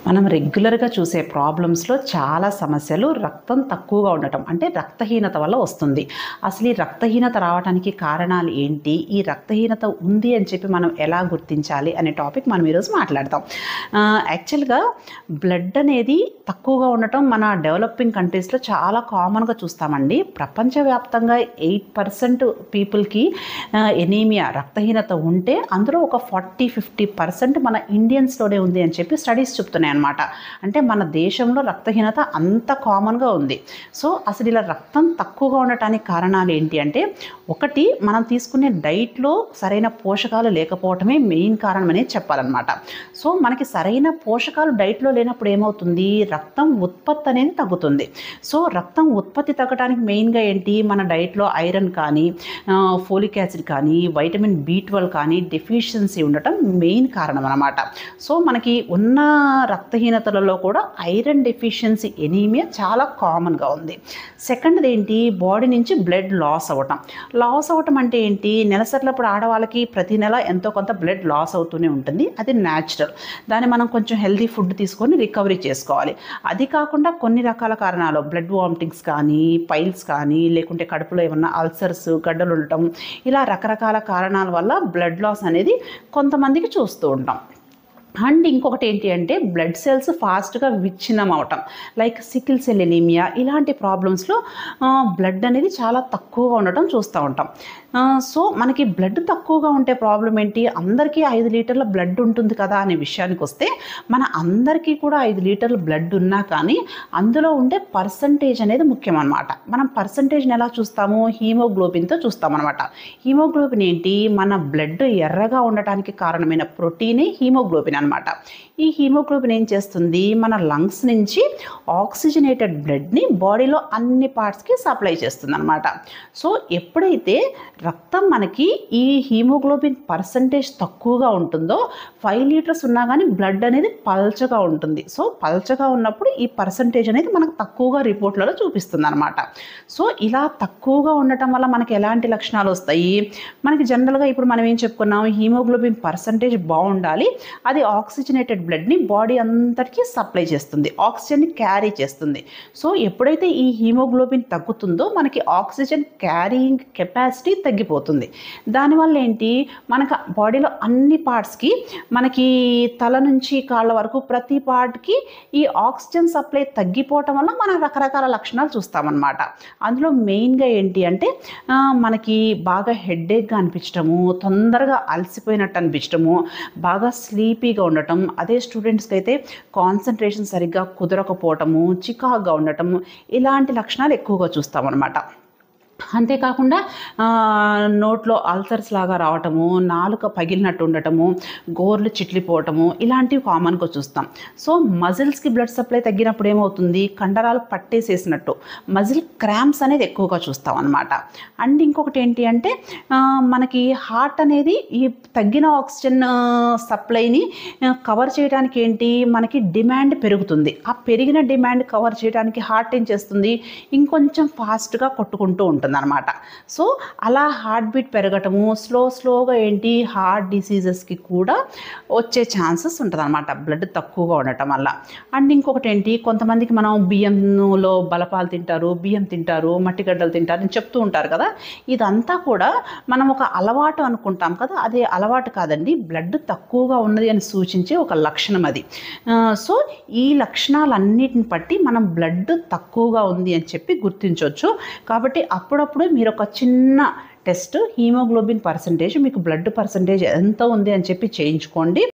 మనం రెగ్యులర్గా చూసే ప్రాబ్లమ్స్లో చాలా సమస్యలు రక్తం తక్కువగా ఉండటం అంటే రక్తహీనత వల్ల వస్తుంది. అసలు ఈ రక్తహీనత రావడానికి కారణాలు ఏంటి, ఈ రక్తహీనత ఉంది అని చెప్పి మనం ఎలా గుర్తించాలి అనే టాపిక్ మనం ఈరోజు మాట్లాడతాం. యాక్చువల్గా బ్లడ్ అనేది తక్కువగా ఉండటం మన డెవలపింగ్ కంట్రీస్లో చాలా కామన్గా చూస్తామండి. ప్రపంచవ్యాప్తంగా 8% పీపుల్కి ఎనీమియా రక్తహీనత ఉంటే అందులో ఒక 40-50% మన ఇండియన్స్లోనే ఉంది అని చెప్పి స్టడీస్ చెప్తున్నాయి అన్నమాట. అంటే మన దేశంలో రక్తహీనత అంత కామన్గా ఉంది. సో అసలు ఇలా రక్తం తక్కువగా ఉండటానికి కారణాలు ఏంటి అంటే, ఒకటి మనం తీసుకునే డైట్లో సరైన పోషకాలు లేకపోవటమే మెయిన్ కారణం అనేది చెప్పాలన్నమాట. సో మనకి సరైన పోషకాలు డైట్లో లేనప్పుడు ఏమవుతుంది, రక్తం ఉత్పత్తి అనేది తగ్గుతుంది. సో రక్తం ఉత్పత్తి తగ్గడానికి మెయిన్గా ఏంటి, మన డైట్లో ఐరన్ కానీ ఫోలిక్ యాసిడ్ కానీ వైటమిన్ B12 కానీ డెఫిషియన్సీ ఉండటం మెయిన్ కారణం అన్నమాట. సో మనకి ఉన్న రక్తహీనతలలో కూడా ఐరన్ డెఫిషియన్సీ ఎనీమియా చాలా కామన్గా ఉంది. సెకండ్ది ఏంటి, బాడీ నుంచి బ్లడ్ లాస్ అవ్వటం అంటే ఏంటి, నెలసరినప్పుడు ఆడవాళ్ళకి ప్రతి నెల ఎంతో కొంత బ్లడ్ లాస్ అవుతూనే ఉంటుంది. అది న్యాచురల్. దాన్ని మనం కొంచెం హెల్తీ ఫుడ్ తీసుకొని రికవరీ చేసుకోవాలి. అది కాకుండా కొన్ని రకాల కారణాలు, బ్లడ్ వామిటింగ్స్ కానీ, పైల్స్ కానీ, లేకుంటే కడుపులో ఏమన్నా అల్సర్స్ గడ్డలు ఉండటం, ఇలా రకరకాల కారణాల వల్ల బ్లడ్ లాస్ అనేది కొంతమందికి చూస్తూ ఉంటాం. అండ్ ఇంకొకటి ఏంటి అంటే, బ్లడ్ సెల్స్ ఫాస్ట్గా విచ్ఛిన్నం అవటం, లైక్ సికిల్ సెల్ ఎనీమియా, ఇలాంటి ప్రాబ్లమ్స్లో బ్లడ్ అనేది చాలా తక్కువగా ఉండటం చూస్తూ ఉంటాం. సో మనకి బ్లడ్ తక్కువగా ఉంటే ప్రాబ్లం ఏంటి, అందరికీ 5 లీటర్ల బ్లడ్ ఉంటుంది కదా అనే విషయానికి వస్తే, మన అందరికీ కూడా 5 లీటర్ల బ్లడ్ ఉన్నా కానీ అందులో ఉండే పర్సంటేజ్ అనేది ముఖ్యం అన్నమాట. మనం పర్సంటేజ్ని ఎలా చూస్తాము, హీమోగ్లోబిన్తో చూస్తామన్నమాట. హీమోగ్లోబిన్ ఏంటి, మన బ్లడ్ ఎర్రగా ఉండటానికి కారణమైన ప్రోటీనే హీమోగ్లోబిన్ అనమాట. ఈ హీమోగ్లోబిన్ ఏం చేస్తుంది, మన లంగ్స్ నుంచి ఆక్సిజనేటెడ్ బ్లడ్ని బాడీలో అన్ని పార్ట్స్కి సప్లై చేస్తుంది అనమాట. సో ఎప్పుడైతే రక్తం మనకి ఈ హీమోగ్లోబిన్ పర్సంటేజ్ తక్కువగా ఉంటుందో, 5 లీటర్స్ ఉన్నా కానీ బ్లడ్ అనేది పల్చగా ఉంటుంది. సో పల్చగా ఉన్నప్పుడు ఈ పర్సంటేజ్ అనేది మనకు తక్కువగా రిపోర్ట్లలో చూపిస్తుంది అనమాట. సో ఇలా తక్కువగా ఉండటం వల్ల మనకి ఎలాంటి లక్షణాలు వస్తాయి, మనకి జనరల్గా ఇప్పుడు మనం ఏం చెప్పుకున్నాం, హీమోగ్లోబిన్ పర్సంటేజ్ బాగుండాలి, అది ఆక్సిజనేటెడ్ బ్లడ్ని బాడీ అంతటికీ సప్లై చేస్తుంది, ఆక్సిజన్ని క్యారీ చేస్తుంది. సో ఎప్పుడైతే ఈ హీమోగ్లోబిన్ తగ్గుతుందో మనకి ఆక్సిజన్ క్యారీయింగ్ కెపాసిటీ తగ్గిపోతుంది. దానివల్ల ఏంటి, మనకు బాడీలో అన్ని పార్ట్స్కి, మనకి తల నుంచి కాళ్ళ వరకు ప్రతి పార్ట్కి ఈ ఆక్సిజన్ సప్లై తగ్గిపోవటం వల్ల మనం రకరకాల లక్షణాలు చూస్తామన్నమాట. అందులో మెయిన్గా ఏంటి అంటే, మనకి బాగా హెడ్ఏక్గా అనిపించటము, తొందరగా అలసిపోయినట్టు అనిపించటము, బాగా స్లీపీగా ఉండటం, అదే స్టూడెంట్స్కి అయితే కాన్సన్ట్రేషన్ సరిగ్గా కుదరకపోవటము, చికాగ్గా ఉండటము, ఇలాంటి లక్షణాలు ఎక్కువగా చూస్తామన్నమాట. అంతేకాకుండా నోట్లో అల్సర్స్ లాగా రావటము, నాలుక పగిలినట్టు ఉండటము, గోర్లు చిట్లిపోవటము, ఇలాంటివి కామన్గా చూస్తాం. సో మజిల్స్కి బ్లడ్ సప్లై తగ్గినప్పుడు ఏమవుతుంది, కండరాలు పట్టేసేసినట్టు మజిల్ క్రాంప్స్ అనేది ఎక్కువగా చూస్తాం అన్నమాట. అండ్ ఇంకొకటి ఏంటి అంటే, మనకి హార్ట్ అనేది ఈ తగ్గిన ఆక్సిజన్ సప్లైని కవర్ చేయడానికి ఏంటి, మనకి డిమాండ్ పెరుగుతుంది. ఆ పెరిగిన డిమాండ్ కవర్ చేయడానికి హార్ట్ ఏం చేస్తుంది, ఇంకొంచెం ఫాస్ట్గా కొట్టుకుంటూ ఉంటుంది అనమాట. సో అలా హార్ట్ బీట్ పెరగటము, స్లోగా ఏంటి హార్ట్ డిసీజెస్కి కూడా వచ్చే ఛాన్సెస్ ఉంటుంది అనమాట, బ్లడ్ తక్కువగా ఉండటం వల్ల. అండ్ ఇంకొకటి ఏంటి, కొంతమందికి మనం బియ్యంలో బలపాలు తింటారు, బియ్యం తింటారు, మట్టిగడ్డలు తింటారు అని చెప్తూ ఉంటారు కదా. ఇదంతా కూడా మనం ఒక అలవాటు అనుకుంటాం కదా, అదే అలవాటు కాదండి, బ్లడ్ తక్కువగా ఉన్నది అని సూచించే ఒక లక్షణం అది. సో ఈ లక్షణాలన్నిటిని బట్టి మనం బ్లడ్ తక్కువగా ఉంది అని చెప్పి గుర్తించవచ్చు. కాబట్టి అప్పుడప్పుడు మీరు ఒక చిన్న టెస్ట్, హీమోగ్లోబిన్ పర్సంటేజ్, మీకు బ్లడ్ పర్సంటేజ్ ఎంత ఉంది అని చెప్పి చేయించుకోండి.